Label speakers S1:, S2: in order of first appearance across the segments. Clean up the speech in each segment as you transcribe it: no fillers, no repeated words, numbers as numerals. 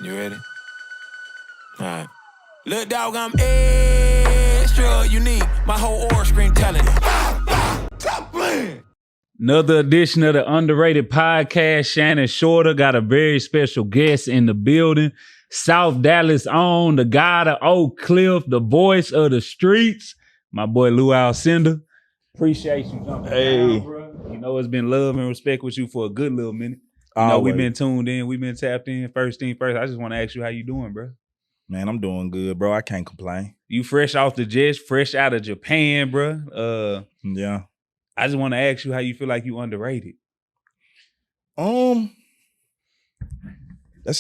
S1: You ready? All right. Look, dog, I'm extra unique. My whole aura screen telling it. Top man.
S2: Another edition of the Underrated Podcast. Shannon Shorter got a very special guest in the building. South Dallas own, the god of Oak Cliff, the voice of the streets, my boy Lou Alcindor. Appreciate you jumping down, bro. You know it's been love and respect with you for a good little minute. You know we've been tuned in, we've been tapped in. First thing first, I just want to ask you how you doing, bro.
S3: Man, I'm doing good, bro. I can't complain.
S2: You fresh off the jets, fresh out of Japan, bro.
S3: Yeah.
S2: I just want to ask you how you feel like you underrated.
S3: That's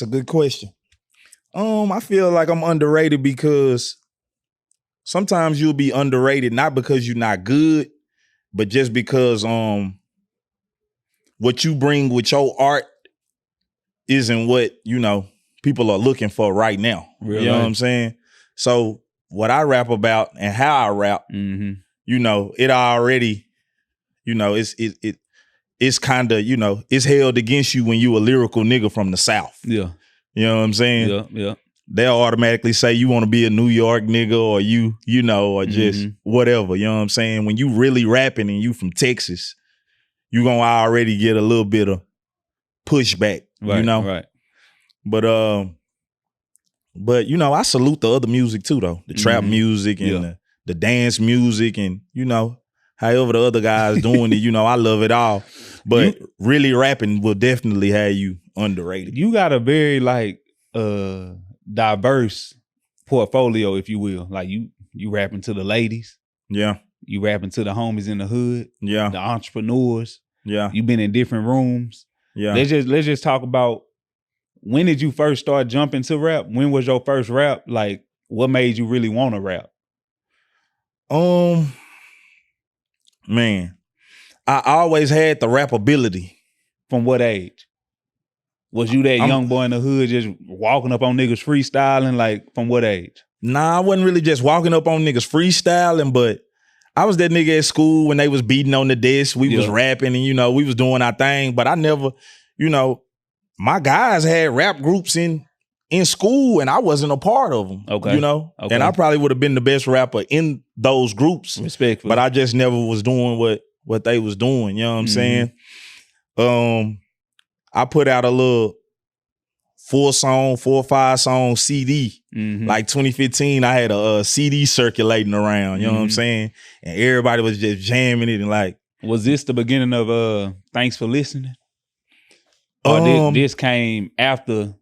S3: a good question. I feel like I'm underrated because sometimes you'll be underrated not because you're not good, but just because what you bring with your art isn't what, people are looking for right now.
S2: Really?
S3: You know what I'm saying? So what I rap about and how I rap, it already, it's kind of, it's held against you when you a lyrical nigga from the South.
S2: Yeah.
S3: You know what I'm saying?
S2: Yeah.
S3: They'll automatically say you want to be a New York nigga or or just whatever. You know what I'm saying? When you really rapping and you from Texas, you gonna already get a little bit of pushback,
S2: Right.
S3: But I salute the other music too, though. The trap music and the dance music and, however the other guys doing it, I love it all. But really rapping will definitely have you underrated.
S2: You got a very diverse portfolio, if you will. Like you rapping to the ladies.
S3: Yeah.
S2: You rapping to the homies in the hood.
S3: Yeah.
S2: The entrepreneurs.
S3: Yeah.
S2: You been in different rooms.
S3: Yeah.
S2: Let's just talk about, when did you first start jumping to rap? When was your first rap? Like, what made you really want to rap?
S3: Man, I always had the rap ability.
S2: From what age? Was you that young boy in the hood just walking up on niggas freestyling? Like, from what age?
S3: Nah, I wasn't really just walking up on niggas freestyling, but I was that nigga at school when they was beating on the desk. We was rapping and, we was doing our thing, but I never, my guys had rap groups in school and I wasn't a part of them,
S2: Okay.
S3: And I probably would have been the best rapper in those groups.
S2: Respectfully.
S3: But I just never was doing what they was doing, you know what I'm saying? I put out a little 4 or 5 song CD. Like 2015, I had a CD circulating around, you know what I'm saying? And everybody was just jamming it and like.
S2: Was this the beginning of Thanks for Listening? Or this came after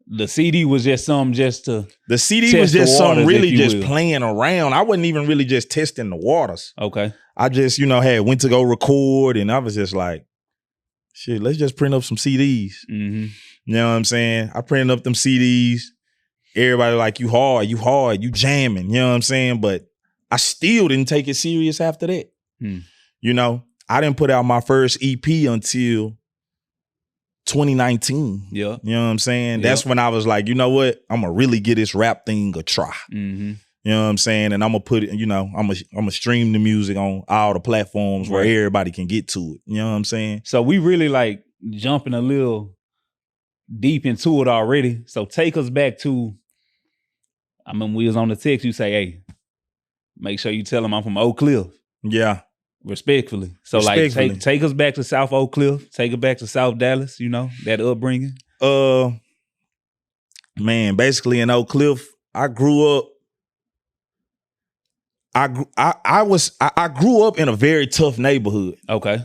S2: the CD was just something just to
S3: The CD was just something really just
S2: will.
S3: playing around. I wasn't even really just testing the waters.
S2: Okay.
S3: I just, went to go record and I was just like, shit, let's just print up some CDs. You know what I'm saying? I printed up them CDs. Everybody like, you hard, you jamming. You know what I'm saying? But I still didn't take it serious after that. I didn't put out my first EP until 2019.
S2: Yeah.
S3: You know what I'm saying? That's when I was like, you know what? I'm going to really get this rap thing a try. You know what I'm saying? And I'm going to put it, I'm going to stream the music on all the platforms where everybody can get to it. You know what I'm saying?
S2: So we really like jumping a little deep into it already. So take us back to, we was on the text, you say, hey, make sure you tell them I'm from Oak Cliff.
S3: Yeah.
S2: Respectfully. So like take us back to South Oak Cliff, take it back to South Dallas, that upbringing.
S3: Man, basically in Oak Cliff, I grew up. I grew up in a very tough neighborhood.
S2: Okay.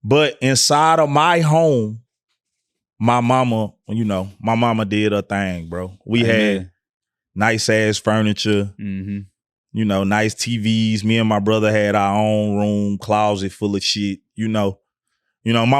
S3: But inside of my home, my mama did her thing, bro. We had nice ass furniture. Nice TVs. Me and my brother had our own room, closet full of shit. My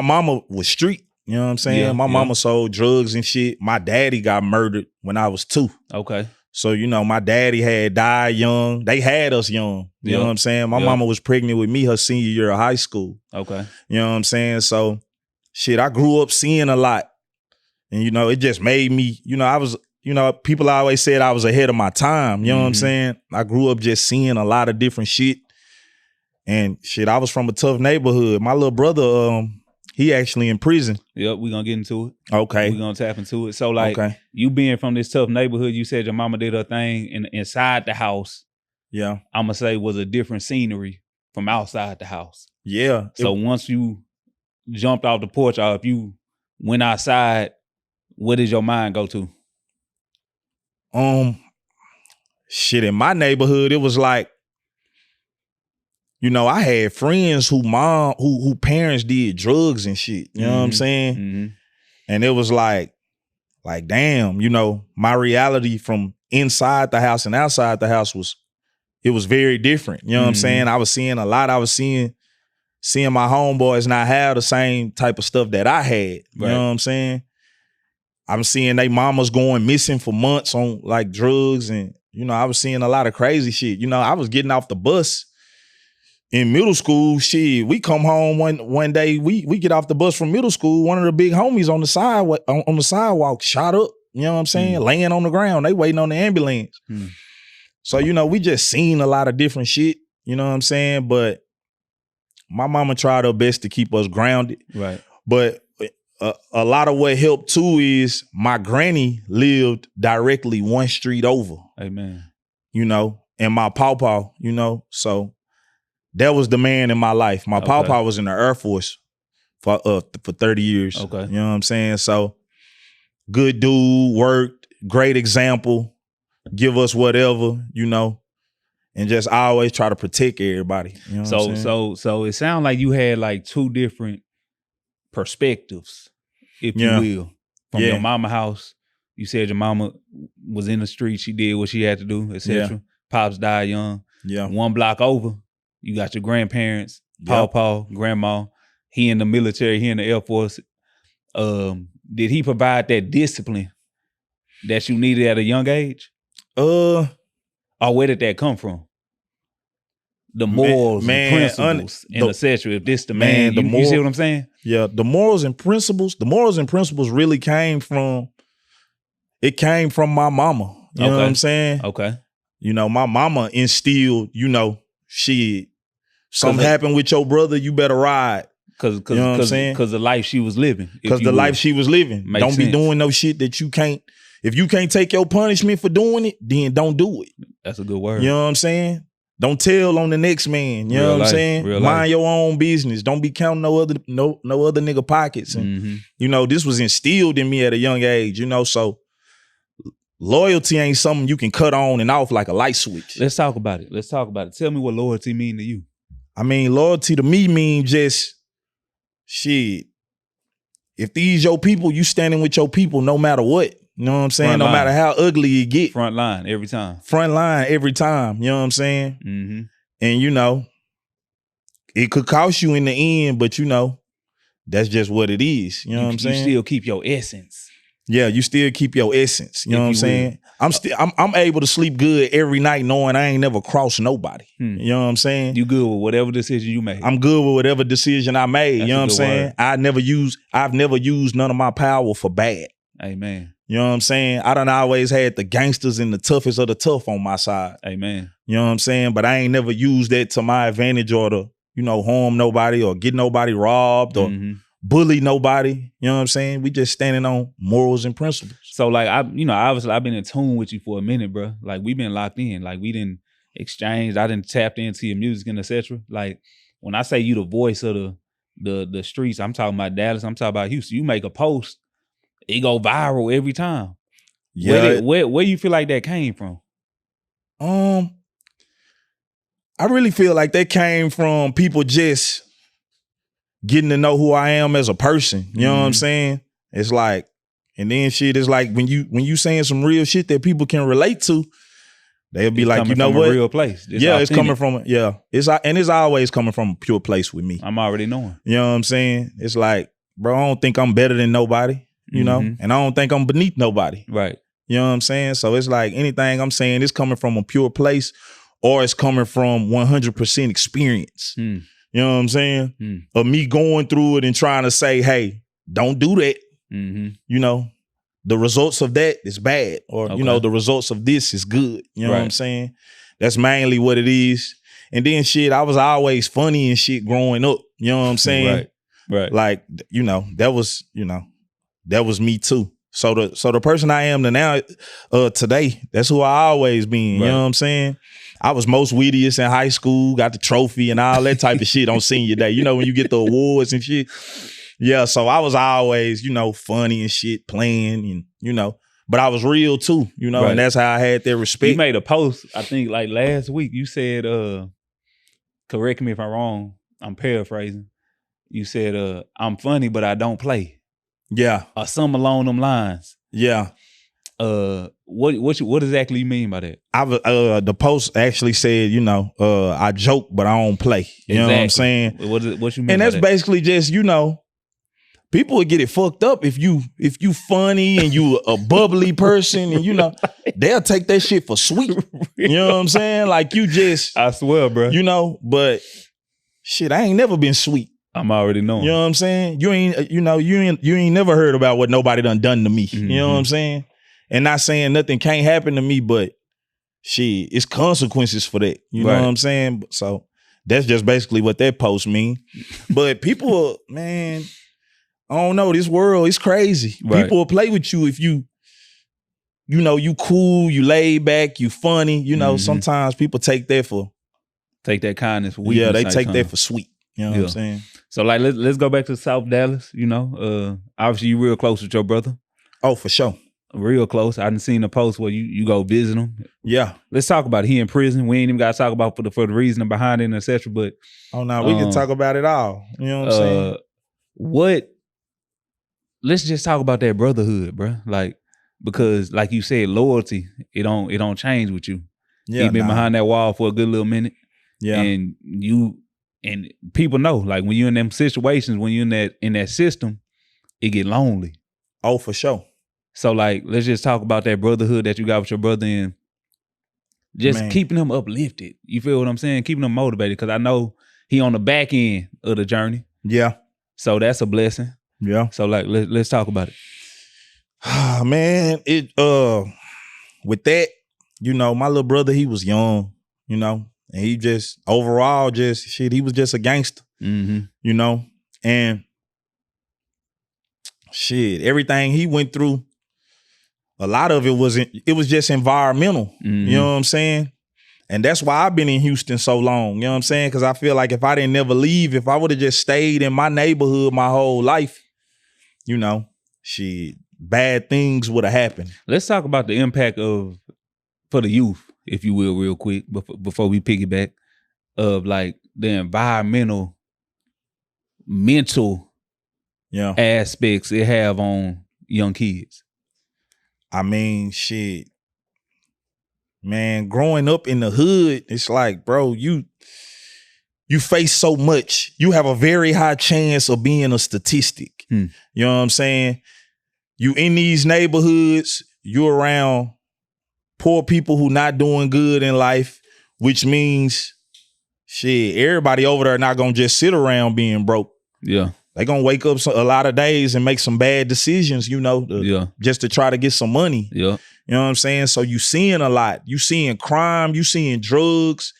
S3: mama was street. You know what I'm saying?
S2: Yeah,
S3: my mama sold drugs and shit. My daddy got murdered when I was 2.
S2: Okay.
S3: So, my daddy had died young. They had us young. You know what I'm saying? My mama was pregnant with me her senior year of high school.
S2: Okay.
S3: You know what I'm saying? So, shit, I grew up seeing a lot. And, it just made me, I was people always said I was ahead of my time. You know what I'm saying? I grew up just seeing a lot of different shit. And shit, I was from a tough neighborhood. My little brother, He actually in prison.
S2: Yep, we're gonna get into it.
S3: Okay.
S2: We're gonna tap into it. So like you being from this tough neighborhood, you said your mama did her thing inside the house.
S3: Yeah.
S2: I'm gonna say was a different scenery from outside the house.
S3: Yeah.
S2: So once you jumped off the porch, or if you went outside, what did your mind go to?
S3: Shit, in my neighborhood, it was like, you know, I had friends who parents did drugs and shit. You know what I'm saying?
S2: Mm-hmm.
S3: And it was like, damn, you know, my reality from inside the house and outside the house was very different. You know what I'm saying? I was seeing a lot. I was seeing my homeboys not have the same type of stuff that I had. You know what I'm saying? I'm seeing they mamas going missing for months on like drugs, and you know, I was seeing a lot of crazy shit. You know, I was getting off the bus in middle school. Shit, we come home one day, we get off the bus from middle school. One of the big homies on the sidewalk shot up. You know what I'm saying? Laying on the ground. They waiting on the ambulance. So, you know, we just seen a lot of different shit. You know what I'm saying? But my mama tried her best to keep us grounded.
S2: Right.
S3: But a lot of what helped too is my granny lived directly one street over.
S2: Amen.
S3: You know, and my pawpaw, you know, so that was the man in my life. My pawpaw was in the Air Force for 30 years.
S2: Okay.
S3: You know what I'm saying? So good dude, worked, great example, give us whatever, you know, and just always try to protect everybody. You know what I'm saying?
S2: So it sounds like you had like two different perspectives, if you will, from your mama house. You said your mama was in the street, she did what she had to do, etc. Pops died young.
S3: Yeah.
S2: One block over, you got your grandparents, Pawpaw, grandma. He in the military, he in the Air Force. Did he provide that discipline that you needed at a young age? Or where did that come from? The morals and principles and etc. If this the man, you see what I'm saying?
S3: Yeah, the morals and principles really came from my mama. You know what I'm saying?
S2: Okay.
S3: You know, my mama instilled, you know, shit, something happened with your brother, you better ride.
S2: You know what I'm saying? Because the life she was living.
S3: Life she was living. Don't be doing no shit that you can't. If you can't take your punishment for doing it, then don't do it.
S2: That's a good word.
S3: You know what I'm saying? Don't tell on the next man. You know what I'm saying? Mind your own business. Don't be counting no other nigga pockets. And you know, this was instilled in me at a young age, you know, so loyalty ain't something you can cut on and off like a light switch.
S2: Let's talk about it. Tell me what loyalty mean to you.
S3: I mean, loyalty to me mean just shit. If these your people, you standing with your people no matter what. You know what I'm saying? No matter how ugly it get.
S2: Front line every time.
S3: You know what I'm saying? And you know, it could cost you in the end, but you know, that's just what it is. You know what I'm saying?
S2: You still keep your essence.
S3: Yeah, you still keep your essence. You know what I'm saying? I'm able to sleep good every night knowing I ain't never crossed nobody. You know what I'm saying?
S2: You good with whatever decision you made.
S3: I'm good with whatever decision I made. You know what I'm saying? I've never used none of my power for bad.
S2: Amen.
S3: You know what I'm saying? I done always had the gangsters and the toughest of the tough on my side.
S2: Amen.
S3: You know what I'm saying? But I ain't never used that to my advantage or to, you know, harm nobody or get nobody robbed or bully nobody. You know what I'm saying? We just standing on morals and principles.
S2: So like, obviously I've been in tune with you for a minute, bro. Like we've been locked in. Like we didn't exchange. I didn't tap into your music and etc. Like when I say you the voice of the streets, I'm talking about Dallas. I'm talking about Houston. You make a post, it go viral every time.
S3: Yeah.
S2: Where you feel like that came from?
S3: I really feel like that came from people just getting to know who I am as a person. You know what I'm saying? It's like, and then shit is like when you saying some real shit that people can relate to, they'll be like, you know what?
S2: A real place.
S3: It's coming from it's always coming from a pure place with me.
S2: I'm already knowing.
S3: You know what I'm saying? It's like, bro, I don't think I'm better than nobody, you know, and I don't think I'm beneath nobody.
S2: Right.
S3: You know what I'm saying? So it's like anything I'm saying is coming from a pure place or it's coming from 100% experience. You know what I'm saying? Of me going through it and trying to say, hey, don't do that. You know, the results of that is bad. Or, you know, the results of this is good. You know what I'm saying? That's mainly what it is. And then shit, I was always funny and shit growing up. You know what I'm saying?
S2: Right.
S3: Like, that was me too. So the person I am now, today, that's who I always been.
S2: Right.
S3: You know what I'm saying? I was most wittiest in high school, got the trophy and all that type of shit on senior day. You know, when you get the awards and shit. Yeah, so I was always, funny and shit, playing and, but I was real too,
S2: Right.
S3: and that's how I had their respect.
S2: You made a post, I think like last week, you said, correct me if I'm wrong, I'm paraphrasing. You said, I'm funny, but I don't play.
S3: Yeah.
S2: Or something along them lines.
S3: Yeah.
S2: What exactly you mean by that?
S3: The post actually said, I joke, but I don't play. You know what I'm saying?
S2: What you mean?
S3: And that's
S2: by that?
S3: basically just, people would get it fucked up if you funny and you a bubbly person and they'll take that shit for sweet. You know what I'm saying? Like you just,
S2: I swear, bro.
S3: But shit, I ain't never been sweet.
S2: I'm already knowing.
S3: You know what I'm saying? You ain't never heard about what nobody done to me.
S2: Mm-hmm.
S3: You know what I'm saying? And not saying nothing can't happen to me, but shit, it's consequences for that. You know what I'm saying? So that's just basically what that post mean. But people, man, I don't know. This world is crazy.
S2: Right.
S3: People will play with you if you cool, you laid back, you funny. Sometimes people take that
S2: kindness for weakness.
S3: Yeah, they take that for sweet. You know what I'm saying?
S2: So like let's go back to South Dallas, obviously you real close with your brother.
S3: Oh, for sure.
S2: Real close. I done seen a post where you go visit him.
S3: Yeah.
S2: Let's talk about it. He in prison. We ain't even got to talk about for the reason behind it and etc. But
S3: oh no, we can talk about it all. You know what I'm saying?
S2: Let's just talk about that brotherhood, bro. Like, because like you said, loyalty, it don't change with you.
S3: Yeah.
S2: You've been behind that wall for a good little minute.
S3: Yeah.
S2: And people know, like when you're in them situations, when you're in that system, it get lonely.
S3: Oh, for sure.
S2: So like, let's just talk about that brotherhood that you got with your brother and just keeping him uplifted. You feel what I'm saying? Keeping him motivated, because I know he on the back end of the journey.
S3: Yeah.
S2: So that's a blessing.
S3: Yeah.
S2: So like, let's talk about it.
S3: Man, with that, my little brother, he was young, and he just overall he was just a gangster, and shit, everything he went through, a lot of it was just environmental. You know what I'm saying? And that's why I've been in Houston so long. You know what I'm saying? Because I feel like if I didn't never leave, if I would have just stayed in my neighborhood my whole life, bad things would have happened.
S2: Let's talk about the impact for the youth, if you will, real quick, before we piggyback, of like the environmental, mental aspects it have on young kids.
S3: I mean, shit, man, growing up in the hood, it's like, bro, you face so much. You have a very high chance of being a statistic. You know what I'm saying? You in these neighborhoods, you around poor people who not doing good in life, which means, shit, everybody over there not gonna just sit around being broke.
S2: Yeah.
S3: They gonna wake up a lot of days and make some bad decisions, just to try to get some money.
S2: Yeah.
S3: You know what I'm saying? So you seeing a lot. You seeing crime, you seeing drugs,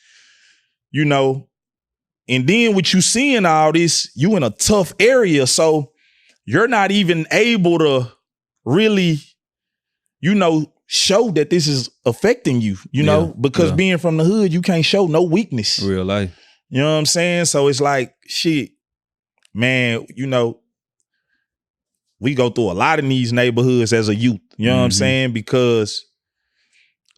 S3: and then with you seeing all this, you in a tough area. So you're not even able to really, show that this is affecting you, because being from the hood, you can't show no weakness.
S2: Real life.
S3: You know what I'm saying? So it's like, shit, man, we go through a lot in these neighborhoods as a youth. You know what I'm saying? Because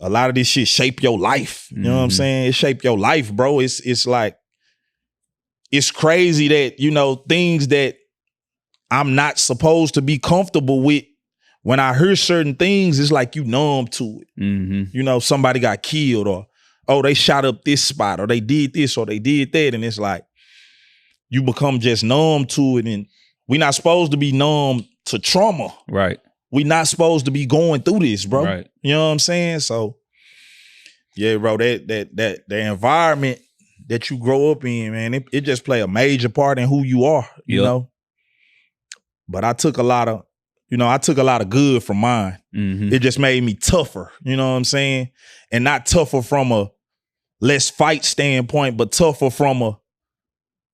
S3: a lot of this shit shape your life. You know what I'm saying? It shape your life, bro. It's like, it's crazy that, things that I'm not supposed to be comfortable with, when I hear certain things, it's like you numb to it. Somebody got killed, or, oh, they shot up this spot, or they did this, or they did that. And it's like, you become just numb to it. And we're not supposed to be numb to trauma.
S2: Right.
S3: We're not supposed to be going through this, bro.
S2: Right.
S3: You know what I'm saying? So, yeah, bro, that the environment that you grow up in, man, it just play a major part in who you are, you know? But I took a lot of good from mine. It just made me tougher, you know what I'm saying? And not tougher from a let's fight standpoint, but tougher from a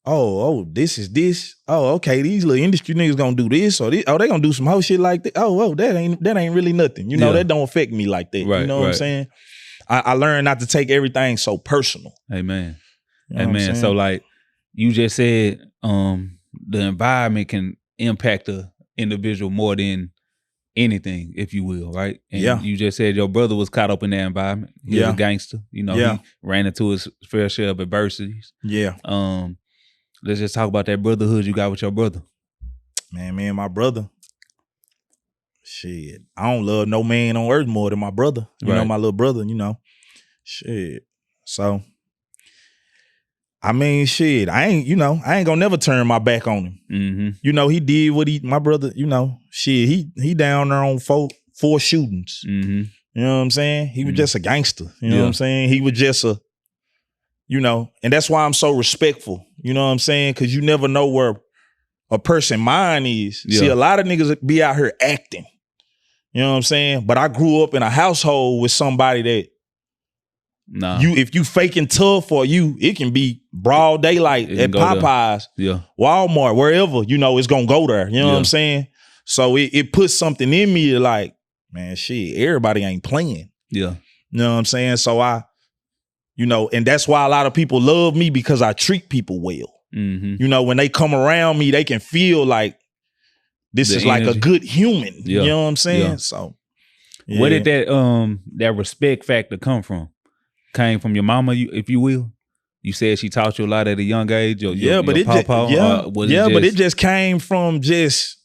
S3: this is this. Oh, okay, these little industry niggas gonna do this, or they gonna do some whole shit like that. Oh, that ain't really nothing. You know, that don't affect me like that.
S2: Right,
S3: you know what I'm saying? I learned not to take everything so personal.
S2: Amen.
S3: You know
S2: Amen. So like you just said, the environment can impact a individual more than anything, if you will, right? And you just said your brother was caught up in that environment. He was a gangster. You know, he ran into his fair share of adversities.
S3: Yeah.
S2: Let's just talk about that brotherhood you got with your brother.
S3: Man, me and my brother. Shit. I don't love no man on earth more than my brother. You know, my little brother, you know. Shit. So, I mean, shit, I ain't gonna never turn my back on him.
S2: Mm-hmm.
S3: You know, he did what my brother, you know, shit, he down there on four shootings.
S2: Mm-hmm.
S3: You know what I'm saying? He was just a gangster. You know what I'm saying? He was just you know, and that's why I'm so respectful. You know what I'm saying? Because you never know where a person's mind is. See, a lot of niggas be out here acting. You know what I'm saying? But I grew up in a household with somebody that if you faking tough or it can be broad daylight at Popeyes, Walmart, wherever, you know, it's gonna go there. You know what I'm saying? So it puts something in me to like, man, shit, everybody ain't playing.
S2: Yeah.
S3: You know what I'm saying? So you know, and that's why a lot of people love me because I treat people well.
S2: Mm-hmm.
S3: You know, when they come around me, they can feel like this is like a good human. You know what I'm saying? So
S2: where did that respect factor come from? Came from your mama, if you will? You said she taught you a lot at a young age. But it just came from just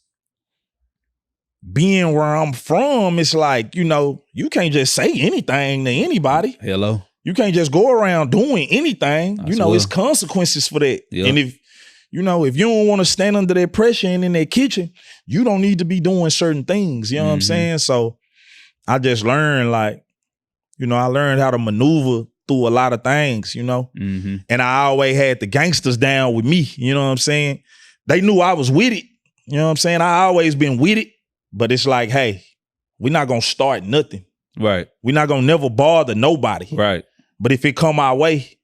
S2: being where I'm from. It's like, you know, you can't just say anything to anybody. Hello.
S3: You can't just go around doing anything. You know, it's consequences for that. Yeah. And if you don't want to stand under that pressure and in that kitchen, you don't need to be doing certain things. You know what I'm saying? So I just learned, like, you know, I learned how to maneuver through a lot of things, you know?
S2: Mm-hmm.
S3: And I always had the gangsters down with me, you know what I'm saying? They knew I was with it, you know what I'm saying? I always been with it, but it's like, hey, we're not going to start nothing.
S2: Right.
S3: We're not going to never bother nobody.
S2: Right.
S3: But if it come our way,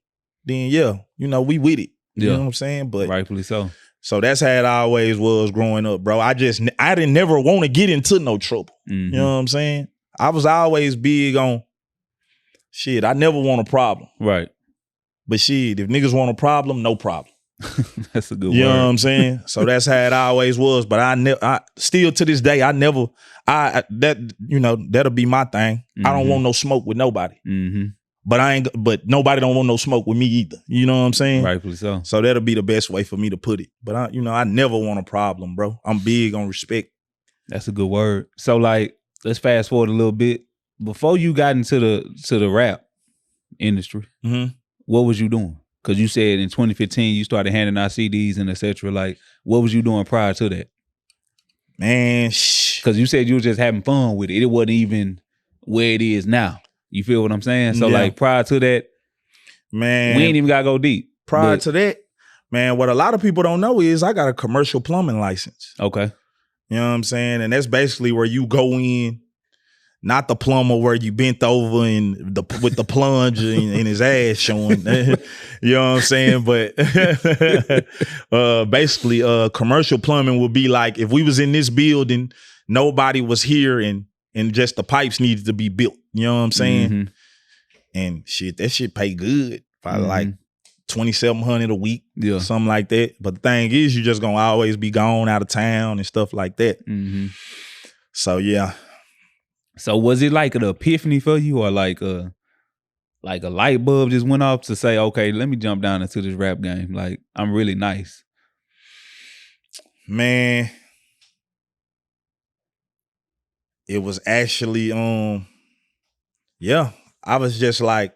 S3: then you know, we with it. You know what I'm saying? But
S2: rightfully so.
S3: So that's how it always was growing up, bro. I didn't never want to get into no trouble.
S2: Mm-hmm.
S3: You know what I'm saying? I was always big on shit. I never want a problem.
S2: Right.
S3: But shit, if niggas want a problem, no problem.
S2: That's a good word.
S3: You know what I'm saying? So that's how it always was. But I still to this day, that'll be my thing. Mm-hmm. I don't want no smoke with nobody.
S2: Mm-hmm.
S3: But nobody don't want no smoke with me either. You know what I'm saying?
S2: Rightfully so.
S3: So that'll be the best way for me to put it. But I never want a problem, bro. I'm big on respect.
S2: That's a good word. So like, let's fast forward a little bit. Before you got into the rap industry, what was you doing? Because you said in 2015 you started handing out CDs and etc. Like, what was you doing prior to that?
S3: Man,
S2: because you said you were just having fun with it. It wasn't even where it is now. You feel what I'm saying? So like prior to that,
S3: man,
S2: we ain't even gotta go deep.
S3: Prior to that, man, what a lot of people don't know is I got a commercial plumbing license.
S2: Okay.
S3: You know what I'm saying? And that's basically where you go in, not the plumber where you bent over and with the plunger and his ass showing. You know what I'm saying? But basically, commercial plumbing would be like if we was in this building, nobody was here and just the pipes needed to be built. You know what I'm saying?
S2: Mm-hmm.
S3: And shit, that shit pay good. Probably like $2,700 a week, something like that. But the thing is, you just gonna always be gone out of town and stuff like that.
S2: Mm-hmm.
S3: So yeah.
S2: So was it like an epiphany for you, or like a light bulb just went off to say, okay, let me jump down into this rap game. Like, I'm really nice.
S3: Man, it was actually I was just like,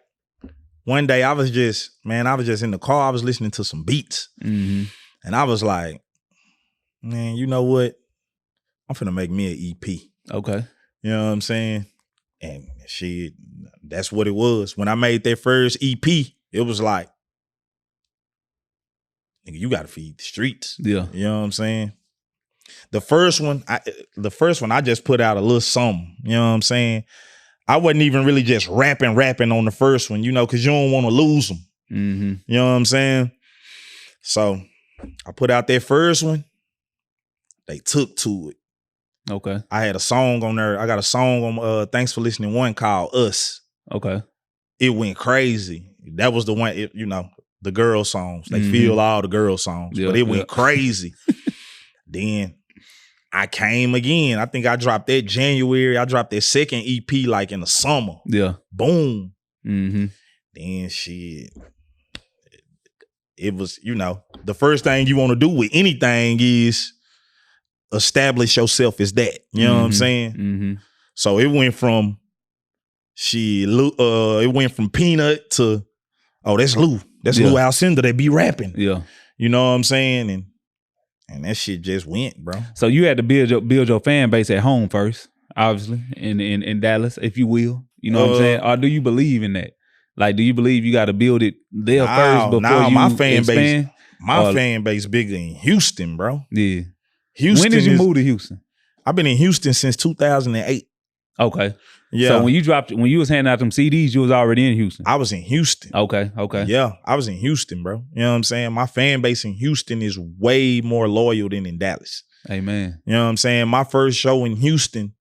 S3: one day I was just in the car, I was listening to some beats.
S2: Mm-hmm.
S3: And I was like, man, you know what? I'm finna make me an EP.
S2: Okay.
S3: You know what I'm saying? And shit, that's what it was. When I made that first EP, it was like, nigga, you gotta feed the streets.
S2: Yeah.
S3: You know what I'm saying? The first one, I just put out a little something. You know what I'm saying? I wasn't even really just rapping on the first one, you know, because you don't want to lose them.
S2: Mm-hmm.
S3: You know what I'm saying? So I put out that first one. They took to it.
S2: Okay.
S3: I had a song on there. I got a song on Thanks for Listening 1 called Us.
S2: Okay.
S3: It went crazy. That was the one, the girl songs. They feel all the girl songs. But it went crazy. Then I came again. I think I dropped that January. I dropped that second EP like in the summer.
S2: Yeah.
S3: Boom.
S2: Mm-hmm.
S3: Then shit. It was, the first thing you want to do with anything is establish yourself as that. You know what I'm saying?
S2: Mm-hmm.
S3: So it went from it went from Peanut to, that's Lou. That's Lou Alcindor that be rapping.
S2: Yeah.
S3: You know what I'm saying? And that shit just went, bro.
S2: So you had to build your fan base at home first, obviously, in Dallas, if you will. You know what I'm saying? Or do you believe in that? Like, do you believe you got to build it there first before you
S3: my fan
S2: expand?
S3: Fan base bigger in Houston, bro.
S2: Yeah.
S3: Houston.
S2: When did you move to Houston?
S3: I've been in Houston since 2008.
S2: Okay.
S3: Yeah.
S2: So when you was handing out them CDs, you was already in Houston.
S3: I was in Houston.
S2: Okay.
S3: Yeah, I was in Houston, bro. You know what I'm saying? My fan base in Houston is way more loyal than in Dallas.
S2: Amen.
S3: You know what I'm saying? My first show in Houston,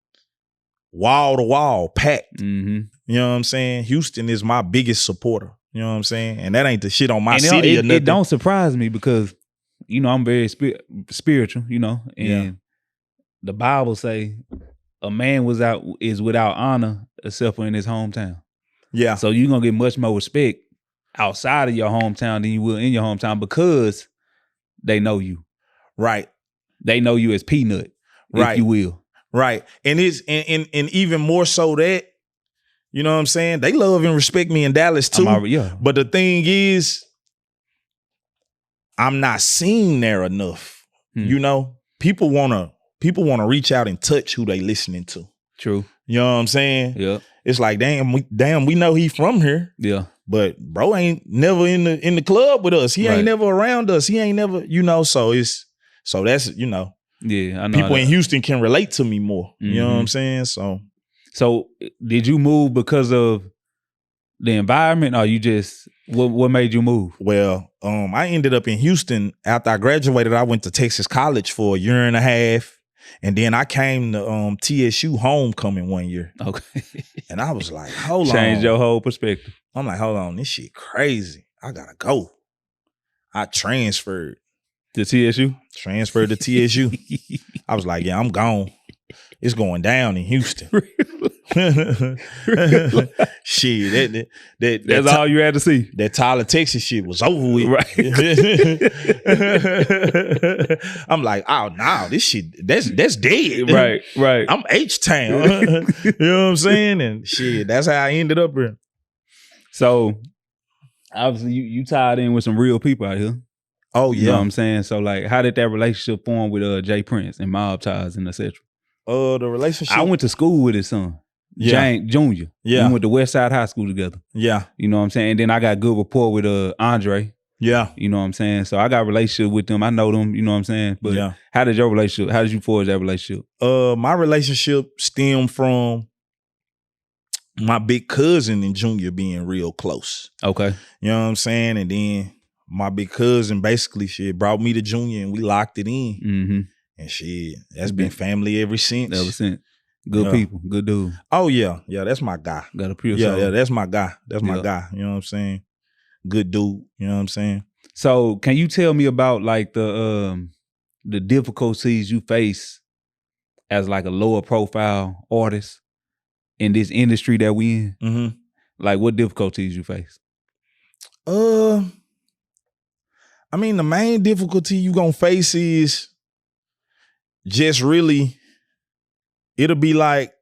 S3: wall to wall, packed.
S2: Mm-hmm.
S3: You know what I'm saying? Houston is my biggest supporter. You know what I'm saying? And that ain't the shit on my city or nothing.
S2: It don't surprise me because, I'm very spiritual, and the Bible say a man is without honor except for in his hometown. Yeah. So you're going to get much more respect outside of your hometown than you will in your hometown because they know you.
S3: Right.
S2: They know you as Peanut, if you will.
S3: Right. And it's and even more so that, you know what I'm saying? They love and respect me in Dallas too. But the thing is, I'm not seen there enough. People wanna reach out and touch who they listening to.
S2: True.
S3: You know what I'm saying?
S2: Yeah.
S3: It's like, we know he from here.
S2: Yeah.
S3: But bro ain't never in the club with us. He ain't never around us. He ain't never, so that's,
S2: Yeah, I know.
S3: People in Houston can relate to me more. You know what I'm saying?
S2: So did you move because of the environment or you just, what made you move?
S3: Well, I ended up in Houston after I graduated. I went to Texas College for a year and a half. And then I came to TSU homecoming one year.
S2: Okay.
S3: And I was like, hold on.
S2: Changed your whole perspective.
S3: I'm like, hold on, this shit crazy. I gotta go. I transferred.
S2: To TSU?
S3: Transferred to TSU. I was like, yeah, I'm gone. It's going down in Houston. Shit,
S2: that's all you had to see.
S3: That Tyler, Texas shit was over with.
S2: Right.
S3: I'm like, oh no, this shit, that's dead.
S2: Right.
S3: I'm H-Town. You know what I'm saying? And shit, that's how I ended up here.
S2: So obviously you tied in with some real people out here.
S3: Oh yeah.
S2: You know what I'm saying? So like, how did that relationship form with Jay Prince and Mob Ties and etc.?
S3: The relationship.
S2: I went to school with his son, James Jr.
S3: Yeah.
S2: We went to West Side High School together.
S3: Yeah.
S2: You know what I'm saying? And then I got good rapport with Andre.
S3: Yeah.
S2: You know what I'm saying? So I got a relationship with them. I know them, you know what I'm saying? But how did you forge that relationship?
S3: My relationship stemmed from my big cousin and Junior being real close.
S2: Okay.
S3: You know what I'm saying? And then my big cousin basically brought me to Junior and we locked it in.
S2: Mm-hmm.
S3: And shit, that's been family ever since.
S2: Good people, good dude.
S3: Oh yeah, that's my guy.
S2: Got a pure soul.
S3: Yeah, that's my guy. That's my guy. You know what I'm saying? Good dude. You know what I'm saying?
S2: So, can you tell me about like the difficulties you face as like a lower profile artist in this industry that we in?
S3: Mm-hmm.
S2: Like, what difficulties you face?
S3: I mean, the main difficulty you gonna face is just really, it'll be like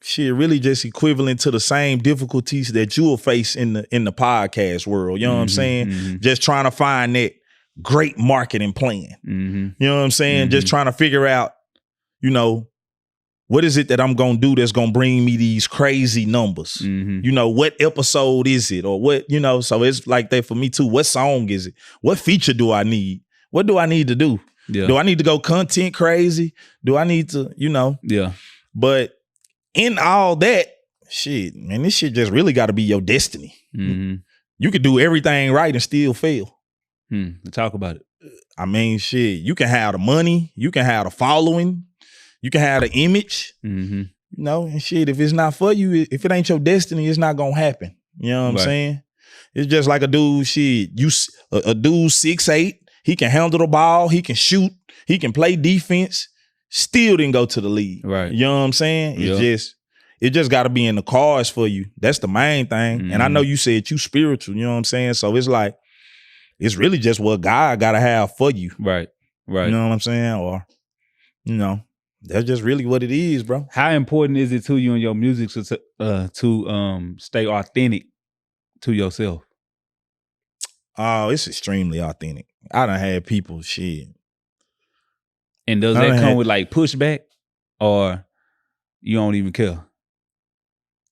S3: shit, really just equivalent to the same difficulties that you'll face in the podcast world. You know what I'm saying?
S2: Mm-hmm.
S3: Just trying to find that great marketing plan.
S2: Mm-hmm.
S3: You know what I'm saying?
S2: Mm-hmm.
S3: Just trying to figure out, what is it that I'm gonna do that's gonna bring me these crazy numbers?
S2: Mm-hmm.
S3: What episode is it? Or what, so it's like that for me too. What song is it? What feature do I need? What do I need to do?
S2: Yeah.
S3: Do I need to go content crazy? Do I need to,
S2: Yeah.
S3: But in all that, shit, man, this shit just really got to be your destiny.
S2: Mm-hmm.
S3: You could do everything right and still fail.
S2: Talk about it.
S3: I mean, shit, you can have the money, you can have the following, you can have the image, you know, and shit, if it's not for you, if it ain't your destiny, it's not gonna happen. You know what I'm saying? It's just like a dude, shit, a dude 6'8", he can handle the ball, he can shoot, he can play defense, still didn't go to the league.
S2: Right.
S3: You know what I'm saying? It just gotta be in the cards for you. That's the main thing. And I know you said you spiritual, you know what I'm saying? So it's like, it's really just what God gotta have for you.
S2: Right.
S3: You know what I'm saying? Or, you know, that's just really what it is, bro.
S2: How important is it to you in your music to stay authentic to yourself?
S3: Oh, it's extremely authentic. I done had people shit.
S2: And does that come with like pushback, or you don't even care?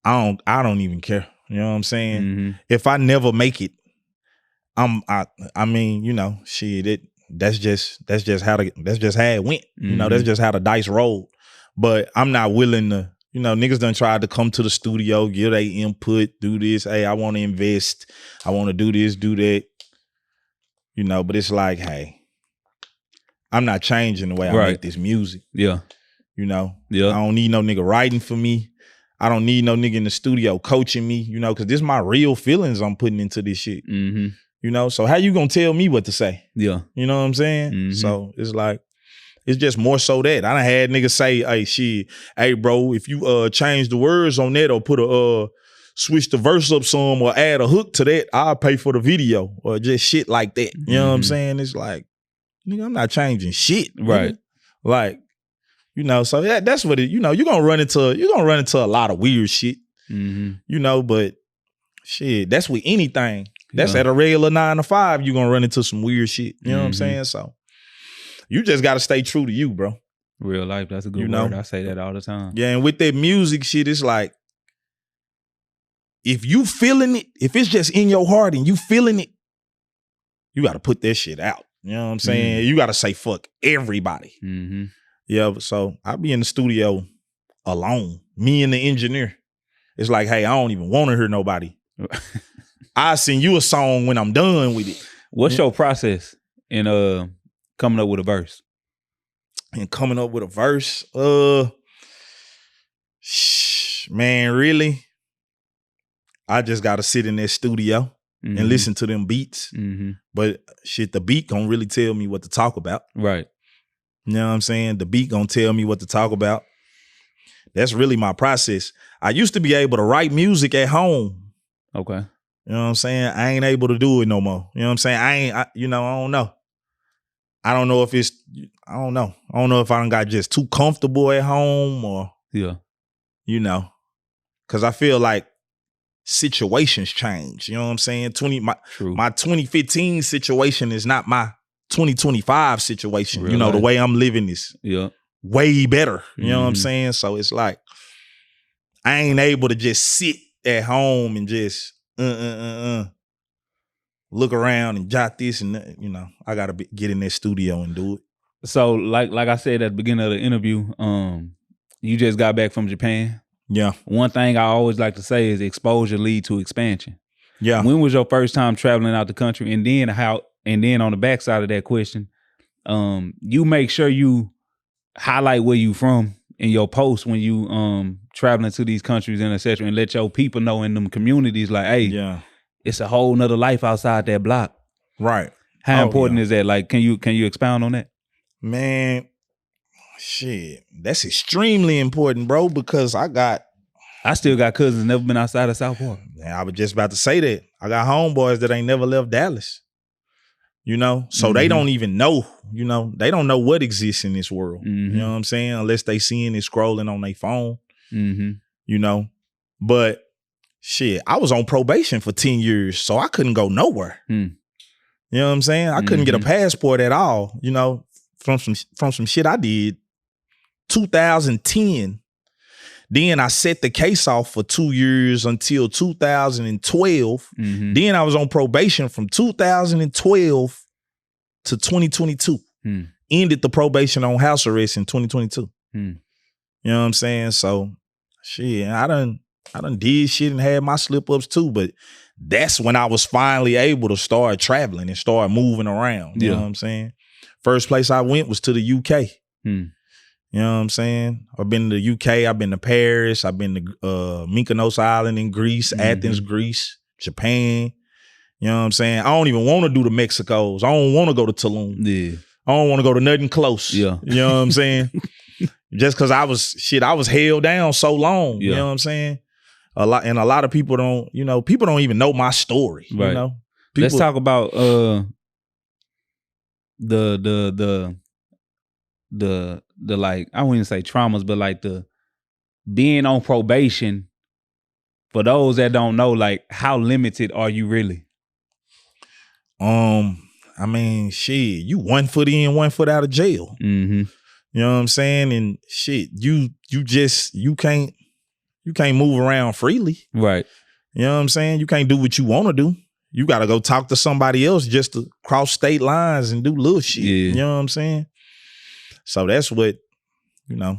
S3: I don't even care. You know what I'm saying? If I never make it, I mean, you know, shit, that's just how it went. You know, that's just how the dice rolled. But I'm not willing to, you know, niggas done tried to come to the studio, give their input, do this. Hey, I want to invest. I want to do this, do that. You know, but it's like, hey, I'm not changing the way I make this music.
S2: Yeah.
S3: You know?
S2: Yeah.
S3: I don't need no nigga writing for me. I don't need no nigga in the studio coaching me, you know, because this is my real feelings I'm putting into this shit. You know, so how you gonna tell me what to say?
S2: Yeah.
S3: You know what I'm saying? So it's like, it's just more so that. I done had niggas say, hey, shit, hey, bro, if you change the words on that or put switch the verse up some or add a hook to that, I'll pay for the video or just shit like that. You know what I'm saying? It's like, nigga, I'm not changing shit.
S2: Right.
S3: Nigga. Like, you know, so that's what it, you know, you're gonna run into a lot of weird shit. You know, but shit, that's with anything. That's at a regular 9 to 5, you're gonna run into some weird shit. You know what I'm saying? So you just gotta stay true to you, bro.
S2: Real life, that's a good word. I say that all the time.
S3: Yeah, and with that music shit, it's like, if you feeling it, if it's just in your heart and you feeling it, you gotta put that shit out. You know what I'm saying? You gotta say fuck everybody. Yeah, so I be in the studio alone, me and the engineer. It's like, hey, I don't even want to hear nobody. I send you a song when I'm done with it.
S2: What's your process in coming up with a verse?
S3: And coming up with a verse, man, really, I just gotta sit in that studio and listen to them beats. But shit, the beat gonna really tell me what to talk about.
S2: Right.
S3: You know what I'm saying? The beat gonna tell me what to talk about. That's really my process. I used to be able to write music at home.
S2: Okay.
S3: You know what I'm saying? I ain't able to do it no more. You know what I'm saying? I don't know. I don't know if it's, I don't know. I don't know if I done got just too comfortable at home or, you know, because I feel like situations change. You know what I'm saying? My 2015 situation is not my 2025 situation. Real life. The way I'm living is way better. You know what I'm saying? So it's like, I ain't able to just sit at home and just look around and jot this and, you know, I gotta get in that studio and do it.
S2: So like I said at the beginning of the interview, you just got back from Japan.
S3: Yeah.
S2: One thing I always like to say is exposure lead to expansion.
S3: Yeah.
S2: When was your first time traveling out the country? And then on the backside of that question, you make sure you highlight where you from in your post when you traveling to these countries and et cetera, and let your people know in them communities like, hey, it's a whole nother life outside that block.
S3: Right.
S2: How important is that? Like, can you expound on that?
S3: Man, shit, that's extremely important, bro, because I
S2: still got cousins never been outside of South Park.
S3: I was just about to say that. I got homeboys that ain't never left Dallas. You know, so they don't even know, you know, they don't know what exists in this world. You know what I'm saying? Unless they seeing it scrolling on their phone, you know. But shit, I was on probation for 10 years, so I couldn't go nowhere. You know what I'm saying? I couldn't get a passport at all, you know, from some shit I did 2010. Then I set the case off for 2 years until 2012. Then I was on probation from 2012 to 2022. Ended the probation on house arrest in 2022. You know what I'm saying? So shit, I done did shit and had my slip ups too, but that's when I was finally able to start traveling and start moving around. You know what I'm saying? First place I went was to the UK. You know what I'm saying? I've been to the UK. I've been to Paris. I've been to Mykonos Island in Greece, Athens, Greece, Japan. You know what I'm saying? I don't even want to do the Mexicos. I don't want to go to Tulum.
S2: Yeah.
S3: I don't want to go to nothing close.
S2: Yeah.
S3: You know what I'm saying? Just because I was held down so long. You know what I'm saying? A lot of people don't, people don't even know my story.
S2: Right.
S3: You know?
S2: Let's talk about the like, I wouldn't say traumas, but like the being on probation. For those that don't know, like, how limited are you really?
S3: I mean, shit, you 1 foot in, 1 foot out of jail.
S2: Mm-hmm.
S3: You know what I'm saying? And shit, you can't move around freely.
S2: Right.
S3: You know what I'm saying? You can't do what you want to do. You got to go talk to somebody else just to cross state lines and do little shit.
S2: Yeah.
S3: You know what I'm saying? So that's what, that's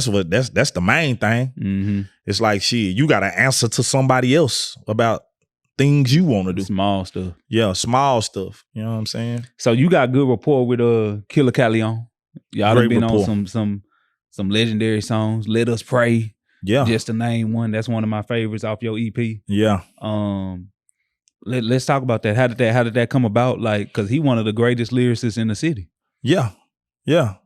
S3: the main thing.
S2: Mm-hmm.
S3: It's like, shit, you got to answer to somebody else about things you want to do.
S2: Small stuff.
S3: Yeah, small stuff. You know what I'm saying?
S2: So you got good rapport with Killer Calleon. Y'all done been on some legendary songs. Let Us Pray.
S3: Yeah.
S2: Just to name one. That's one of my favorites off your EP.
S3: Yeah.
S2: Let's talk about that. How did that come about? Like, cause he one of the greatest lyricists in the city.
S3: Yeah. Yeah.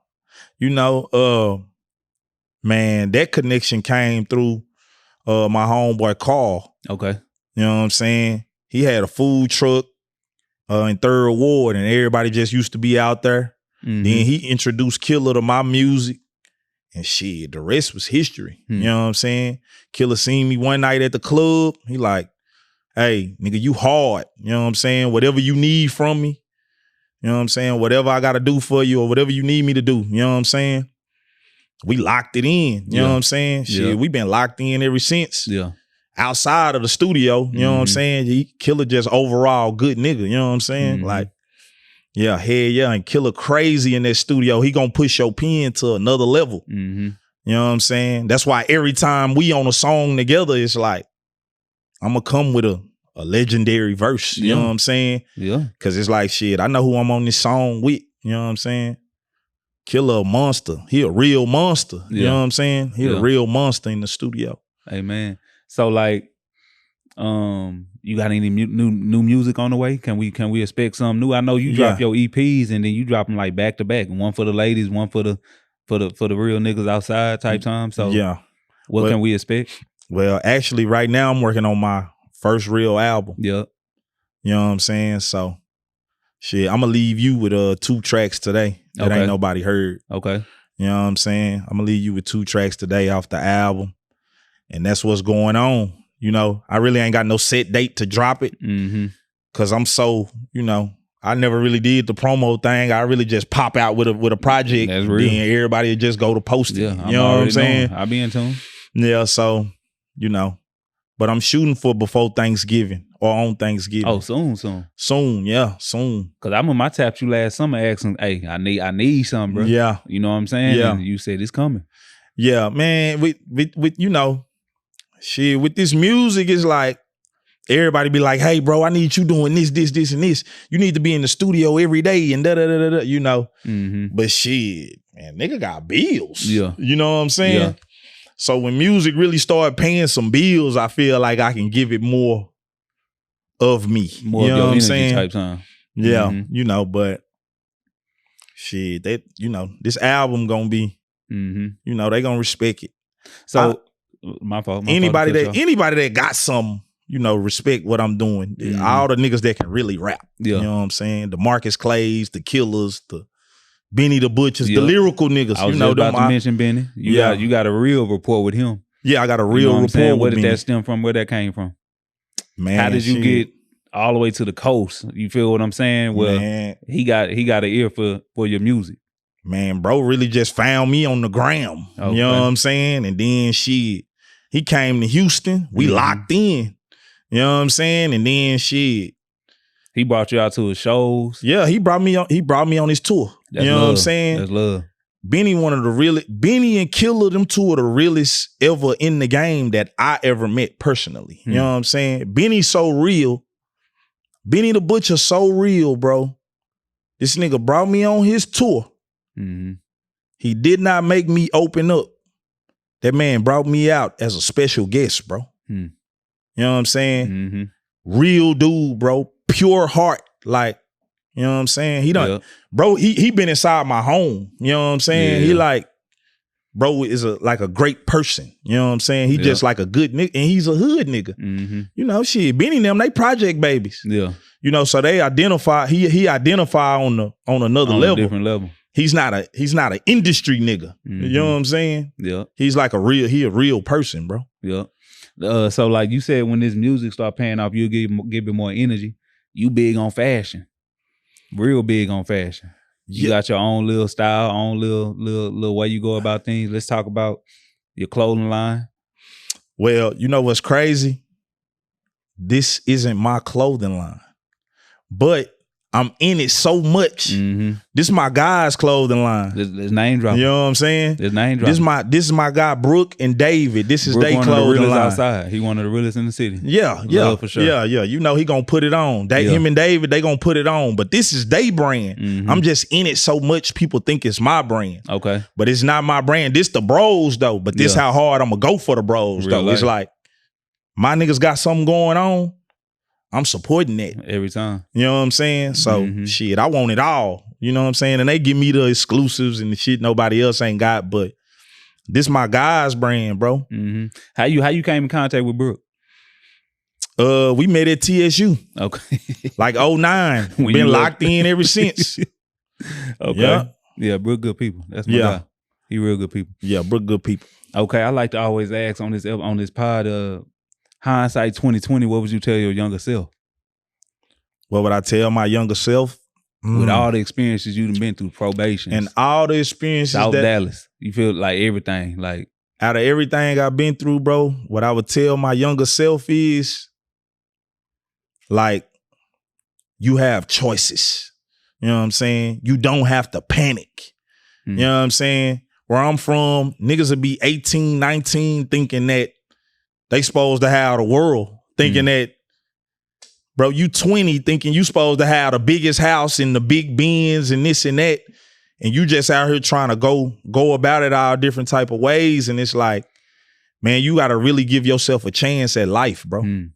S3: Man, that connection came through my homeboy Carl.
S2: Okay.
S3: You know what I'm saying? He had a food truck in 3rd Ward, and everybody just used to be out there. Mm-hmm. Then he introduced Killer to my music, and shit, the rest was history. You know what I'm saying? Killer seen me one night at the club. He like, hey, nigga, you hard. You know what I'm saying? Whatever you need from me, you know what I'm saying? Whatever I got to do for you or whatever you need me to do, you know what I'm saying? We locked it in. You know what I'm saying? Shit, we been locked in ever since.
S2: Yeah.
S3: Outside of the studio, you know what I'm saying? Killer just overall good nigga, you know what I'm saying? Like, yeah, hell yeah, and Killer crazy in that studio. He gonna push your pen to another level. You know what I'm saying? That's why every time we on a song together, it's like, I'm gonna come with a legendary verse, you know what I'm saying?
S2: Yeah.
S3: Cause it's like, shit, I know who I'm on this song with, you know what I'm saying? Killer a monster. He a real monster. You know what I'm saying? He a real monster in the studio.
S2: Amen. So like, you got any new music on the way? Can we expect something new? I know you drop your EPs and then you drop them like back to back. One for the ladies, one for the real niggas outside type time. So what can we expect? Well,
S3: actually right now I'm working on my first real album.
S2: Yeah.
S3: You know what I'm saying? So shit, I'm gonna leave you with 2 tracks today that ain't nobody heard.
S2: Okay.
S3: You know what I'm saying? I'm gonna leave you with 2 tracks today off the album. And that's what's going on. You know, I really ain't got no set date to drop it. Cause I'm so, I never really did the promo thing. I really just pop out with a project.
S2: That's real.
S3: Then everybody just go to post it.
S2: Yeah,
S3: you know what I'm saying?
S2: I'll be in tune.
S3: Yeah, so, but I'm shooting for before Thanksgiving or on Thanksgiving.
S2: Oh, soon.
S3: Soon, yeah, soon.
S2: Cause I remember I tapped you last summer asking, hey, I need something, bro.
S3: Yeah.
S2: You know what I'm saying?
S3: Yeah.
S2: And you said it's coming.
S3: Yeah, man, with shit, with this music, it's like everybody be like, hey, bro, I need you doing this, and this. You need to be in the studio every day and da-da-da-da-da, But shit, man, nigga got bills.
S2: Yeah.
S3: You know what I'm saying?
S2: Yeah.
S3: So when music really start paying some bills, I feel like I can give it more of me.
S2: More
S3: you
S2: of
S3: know
S2: your
S3: what I'm
S2: energy
S3: saying?
S2: type time.
S3: Yeah, but shit, this album gonna be, they gonna respect it.
S2: So my fault.
S3: Anybody that got some, respect what I'm doing. All the niggas that can really rap.
S2: Yeah.
S3: You know what I'm saying? The Marcus Clays, the Killers, the Benny the Butchers, the lyrical niggas.
S2: I was just about to mention Benny. You got a real rapport with him.
S3: Yeah, I got a real rapport with
S2: Where did
S3: Benny.
S2: that stem from? Where that came from?
S3: Man,
S2: how did you get all the way to the coast? You feel what I'm saying? Well,
S3: man,
S2: he got an ear for your music.
S3: Man, bro really just found me on the gram.
S2: Okay.
S3: You know what I'm saying? And then he came to Houston. We locked in. You know what I'm saying? And then
S2: he brought you out to his shows.
S3: Yeah, he brought me on his tour.
S2: That's
S3: you know
S2: love.
S3: what I'm saying?
S2: That's love.
S3: Benny and Killer, them two of the realest ever in the game that I ever met personally. You know what I'm saying? Benny's so real. Benny the Butcher so real, bro. This nigga brought me on his tour. Mm-hmm. He did not make me open up. That man brought me out as a special guest, bro. You know what I'm saying? Mm-hmm. Real dude, bro. Pure heart. Like, you know what I'm saying? He done, bro, he been inside my home. You know what I'm saying? He like, bro is like a great person. You know what I'm saying? He just like a good nigga, and he's a hood nigga. Mm-hmm. You know, shit, Benny and them, they project babies. Yeah. You know, so they identify, he identify on another level.
S2: Different level.
S3: He's not an industry nigga. Mm-hmm. You know what I'm saying? Yeah. He's like a real person, bro.
S2: Yeah. So like you said, when this music start paying off, you'll give it more energy. You big on fashion. Real big on fashion. You got your own little style, own little way you go about things. Let's talk about your clothing line.
S3: Well, you know what's crazy? This isn't my clothing line, but I'm in it so much. Mm-hmm. This is my guy's clothing line.
S2: This name dropping.
S3: You know what I'm saying?
S2: This name dropping.
S3: This is my guy Brooke and David. This is their clothing line.
S2: Outside. He one of the realest in the city.
S3: Yeah,
S2: for sure.
S3: Yeah. You know he gonna put it on. Him and David, they gonna put it on. But this is their brand. Mm-hmm. I'm just in it so much. People think it's my brand.
S2: Okay,
S3: but it's not my brand. This the bros though. But this how hard I'm gonna go for the bros Real though. Life. It's like my niggas got something going on. I'm supporting that
S2: every time.
S3: You know what I'm saying? So shit, I want it all. You know what I'm saying? And they give me the exclusives and the shit nobody else ain't got. But this my guy's brand, bro.
S2: Mm-hmm. How you came in contact with Brooke?
S3: We met at TSU.
S2: Okay.
S3: Like 09. Been locked in ever since.
S2: Okay. Yeah, Brooke good people. That's my guy. He real good people.
S3: Yeah, Brooke good people.
S2: Okay, I like to always ask on this pod. Hindsight 2020, what would you tell your younger self?
S3: What would I tell my younger self?
S2: With all the experiences you've been through, probation.
S3: And all the experiences
S2: South Dallas. You feel like everything. Like
S3: out of everything I've been through, bro, what I would tell my younger self is like, you have choices. You know what I'm saying? You don't have to panic. You know what I'm saying? Where I'm from, niggas would be 18, 19 thinking that they supposed to have the world, thinking that, bro, you 20 thinking you supposed to have the biggest house and the big Benz and this and that. And you just out here trying to go about it all different type of ways. And it's like, man, you got to really give yourself a chance at life, bro. You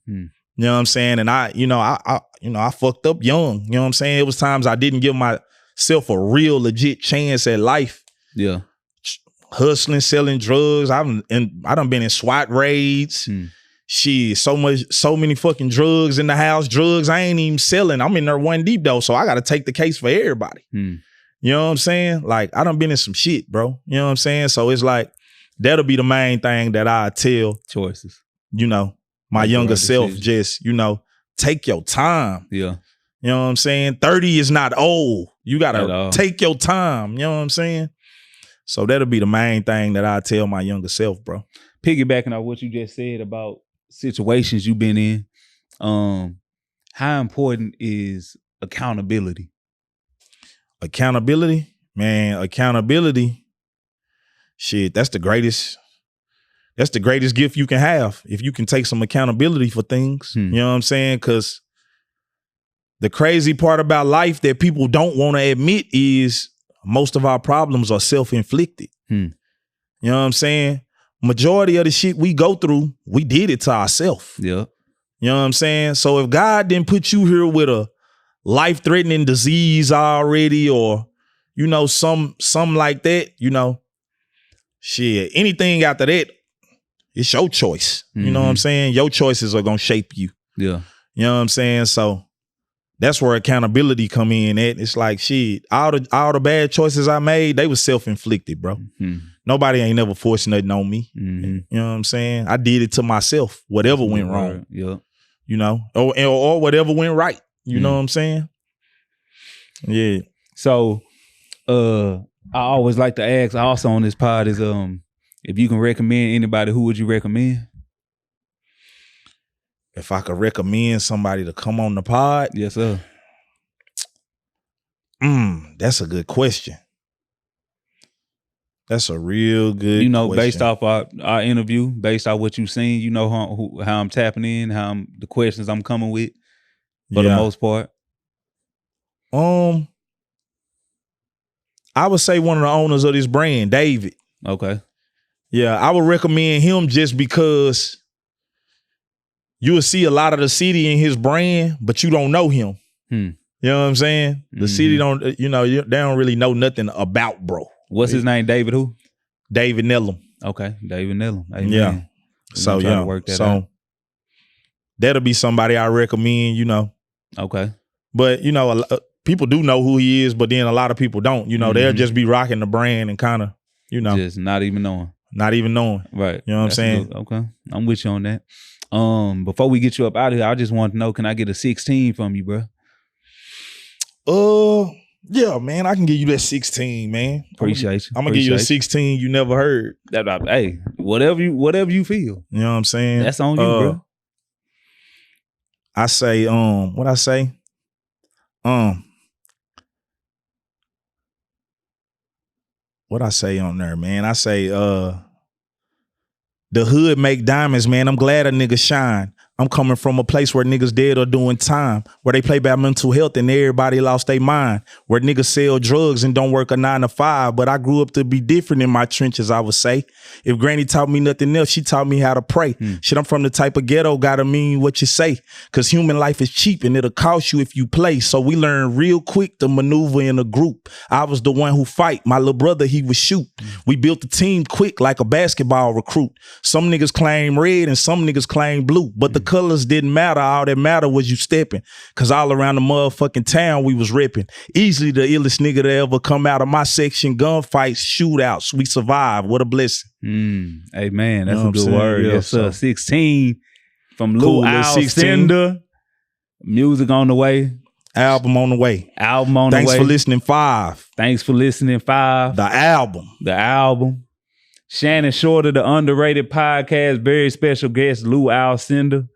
S3: know what I'm saying? And I fucked up young. You know what I'm saying? It was times I didn't give myself a real legit chance at life.
S2: Yeah.
S3: Hustling, selling drugs. I done been in SWAT raids. Shit, so many fucking drugs in the house. Drugs I ain't even selling. I'm in there one deep though, so I gotta take the case for everybody. You know what I'm saying? Like I done been in some shit, bro. You know what I'm saying? So it's like that'll be the main thing that I tell
S2: choices.
S3: You know, my younger self, just take your time.
S2: Yeah.
S3: You know what I'm saying? 30 is not old. You gotta take your time. You know what I'm saying? So that'll be the main thing that I tell my younger self, bro.
S2: Piggybacking on what you just said about situations you've been in, how important is accountability?
S3: Accountability? Man, accountability, shit, that's the greatest gift you can have. If you can take some accountability for things, you know what I'm saying? Because the crazy part about life that people don't want to admit is most of our problems are self-inflicted. You know what I'm saying? Majority of the shit we go through, we did it to ourselves.
S2: Yeah.
S3: You know what I'm saying? So if God didn't put you here with a life-threatening disease already, or, some like that, shit, anything after that, it's your choice. You know what I'm saying? Your choices are gonna shape you.
S2: Yeah.
S3: You know what I'm saying? So that's where accountability come in at. It's like, shit, all the bad choices I made, they was self-inflicted, bro. Nobody ain't never forced nothing on me. You know what I'm saying? I did it to myself, whatever went wrong.
S2: Yeah.
S3: Or whatever went right. You know what I'm saying? Yeah.
S2: So I always like to ask also on this pod is if you can recommend anybody, who would you recommend?
S3: If I could recommend somebody to come on the pod?
S2: Yes, sir.
S3: That's a good question. That's a real good question.
S2: Based off our interview, based off what you've seen, how I'm tapping in, the questions I'm coming with for the most part.
S3: I would say one of the owners of this brand, David.
S2: Okay.
S3: Yeah, I would recommend him just because you will see a lot of the city in his brand, but you don't know him. You know what I'm saying? The city don't, they don't really know nothing about bro.
S2: What's his name? David who?
S3: David Nellum.
S2: Okay, David Nellum. Amen.
S3: Yeah. So yeah,
S2: work that out.
S3: That'll be somebody I recommend.
S2: Okay.
S3: But people do know who he is, but then a lot of people don't. They'll just be rocking the brand and kind of,
S2: just not even knowing.
S3: Not even knowing.
S2: Right.
S3: You know what I'm saying?
S2: Okay. I'm with you on that. Before we get you up out of here, I just want to know, can I get a 16 from you, bro?
S3: Yeah, man, I can give you that 16, man.
S2: Appreciate you.
S3: I'm gonna give you a 16 you never heard.
S2: Hey, whatever you feel.
S3: You know what I'm saying?
S2: That's on you, bro.
S3: I say, what I say? What I say on there, man? I say, the hood make diamonds, man. I'm glad a nigga shine. I'm coming from a place where niggas dead or doing time, where they play about mental health and everybody lost their mind, where niggas sell drugs and don't work a 9 to 5. But I grew up to be different in my trenches, I would say. If granny taught me nothing else, she taught me how to pray. Shit, I'm from the type of ghetto, gotta mean what you say. Cause human life is cheap and it'll cost you if you play. So we learn real quick to maneuver in a group. I was the one who fight. My little brother, he would shoot. We built the team quick like a basketball recruit. Some niggas claim red and some niggas claim blue. But the colors didn't matter. All that mattered was you stepping. Cause all around the motherfucking town we was ripping. Easily the illest nigga to ever come out of my section. Gunfights, shootouts. We survived. What a blessing.
S2: Hey man, that's a good word.
S3: Yeah,
S2: yes, sir. 16 from Lou
S3: Cool,
S2: Alcindor. Music on the way.
S3: Album on the way.
S2: Album on the way.
S3: Thanks for listening, 5.
S2: Thanks for listening, 5.
S3: The album.
S2: Shannon Shorter, the Underrated Podcast. Very special guest, Lou Alcindor.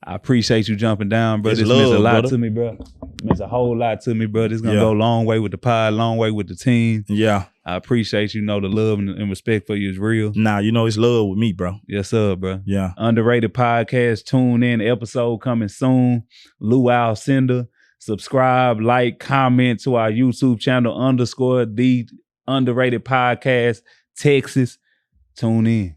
S2: I appreciate you jumping down, bro. This means a lot to me, bro. It means a whole lot to me, bro. This is going to go a long way with the pod, long way with the team.
S3: Yeah.
S2: I appreciate the love and respect for you is real.
S3: Nah, it's love with me, bro.
S2: Yes, sir, bro.
S3: Yeah.
S2: Underrated Podcast. Tune in. Episode coming soon. Lou Alcindor. Subscribe, like, comment to our YouTube channel, _ the Underrated Podcast, Texas. Tune in.